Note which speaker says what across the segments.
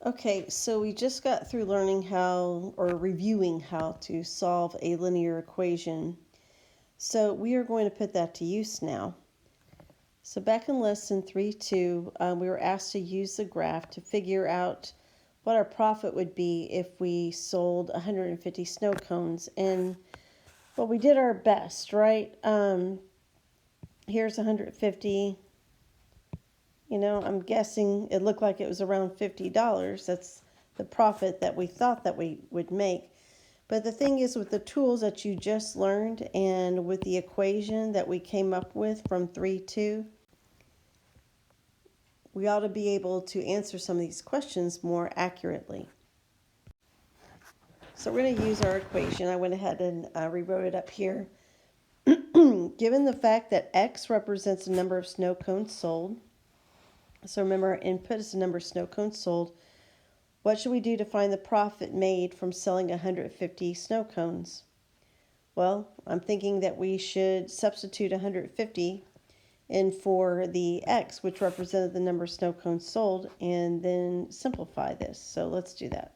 Speaker 1: Okay, so we just got through learning how, or reviewing how to solve a linear equation. So we are going to put that to use now. So back in lesson 3.2, we were asked to use the graph to figure out what our profit would be if we sold 150 snow cones. And well, we did our best, right? Here's 150. I'm guessing it looked like it was around $50. That's the profit that we thought that we would make. But the thing is, with the tools that you just learned and with the equation that we came up with from 3.2, we ought to be able to answer some of these questions more accurately. So we're going to use our equation. I went ahead and rewrote it up here. Given the fact that X represents the number of snow cones sold, so remember our input is the number of snow cones sold, what should we do to find the profit made from selling 150 snow cones? Well, I'm thinking that we should substitute 150 in for the X, which represented the number of snow cones sold, and then simplify this. So let's do that.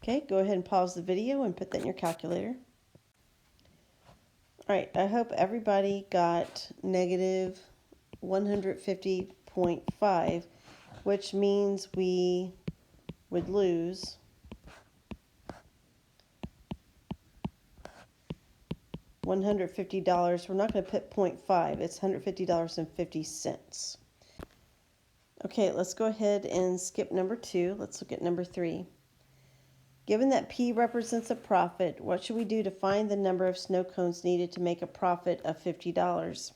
Speaker 1: Okay, go ahead and pause the video and put that in your calculator. All right, I hope everybody got negative 150.5, which means we would lose $150. We're not going to put 0.5, it's $150.50. Okay, let's go ahead and skip number 2. Let's look at number 3. Given that P represents a profit, what should we do to find the number of snow cones needed to make a profit of $50?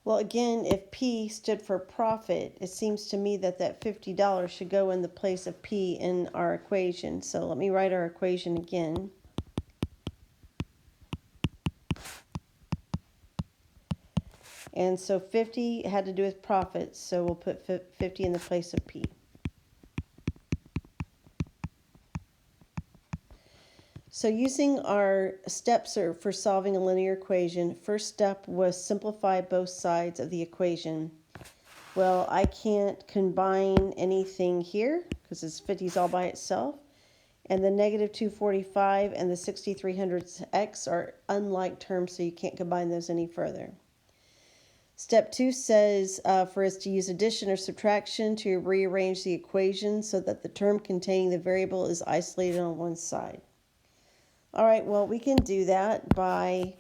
Speaker 1: Well, again, if P stood for profit, it seems to me that that $50 should go in the place of P in our equation. So let me write our equation again. And so 50 had to do with profits, so we'll put 50 in the place of P. So using our steps for solving a linear equation, first step was simplify both sides of the equation. Well, I can't combine anything here because it's 50's all by itself. And the negative 245 and the 6300x are unlike terms, so you can't combine those any further. Step 2 says for us to use addition or subtraction to rearrange the equation so that the term containing the variable is isolated on one side. All right, well, we can do that by,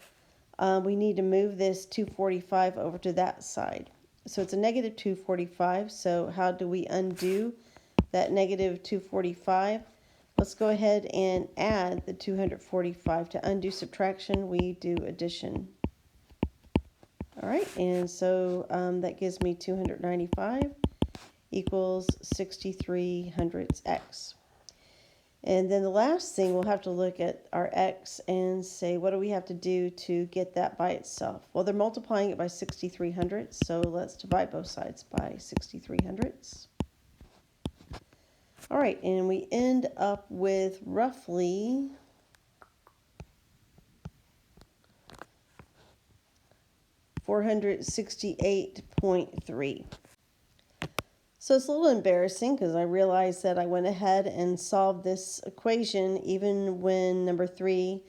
Speaker 1: we need to move this 245 over to that side. So it's a negative 245, so how do we undo that negative 245? Let's go ahead and add the 245. To undo subtraction, we do addition. All right, and so that gives me 295 equals 6300x. And then the last thing, we'll have to look at our x and say, what do we have to do to get that by itself? Well, they're multiplying it by 6300, so let's divide both sides by 6300s. All right, and we end up with roughly $468.3. So it's a little embarrassing because I realized that I went ahead and solved this equation even when number 3,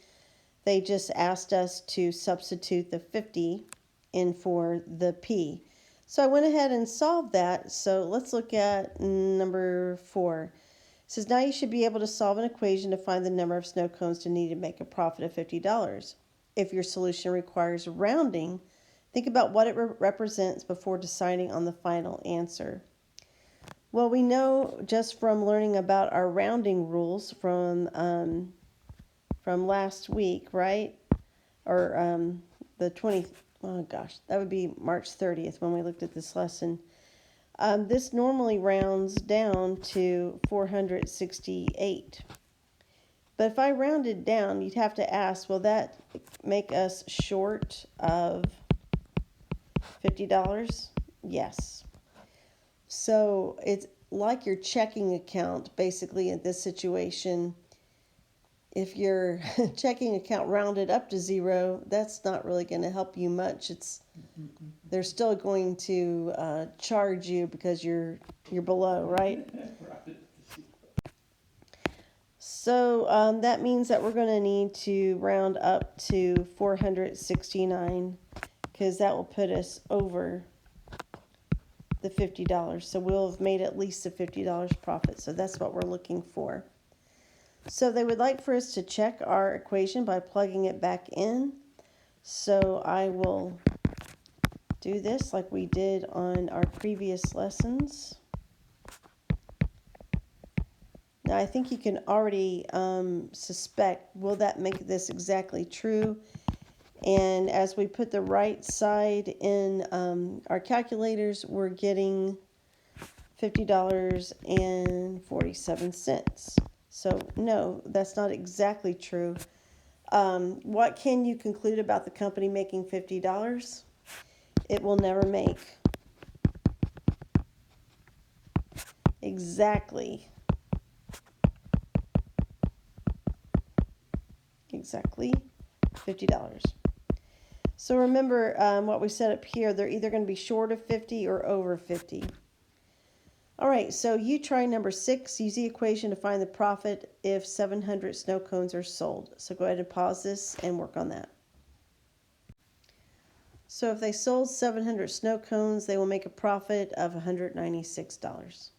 Speaker 1: they just asked us to substitute the 50 in for the P. So I went ahead and solved that. So let's look at number 4. It says now you should be able to solve an equation to find the number of snow cones to need to make a profit of $50. If your solution requires rounding, think about what it represents before deciding on the final answer. Well, we know just from learning about our rounding rules from last week, right? Or the 20th, oh gosh, that would be March 30th when we looked at this lesson. This normally rounds down to 468. But if I rounded down, you'd have to ask, will that make us short of $50? Yes. So it's like your checking account, basically, in this situation. if your checking account rounded up to zero, that's not really going to help you much. They're still going to charge you because you're below, right? So that means that we're going to need to round up to 469 because that will put us over the $50. So we'll have made at least a $50 profit. So that's what we're looking for. So they would like for us to check our equation by plugging it back in. So I will do this like we did on our previous lessons. Now I think you can already suspect, will that make this exactly true? And as we put the right side in our calculators, we're getting $50.47. So no, that's not exactly true. What can you conclude about the company making $50? It will never make exactly $50. So remember what we said up here, they're either going to be short of 50 or over 50. All right, so you try number 6. Use the equation to find the profit if 700 snow cones are sold. So go ahead and pause this and work on that. So if they sold 700 snow cones, they will make a profit of $196.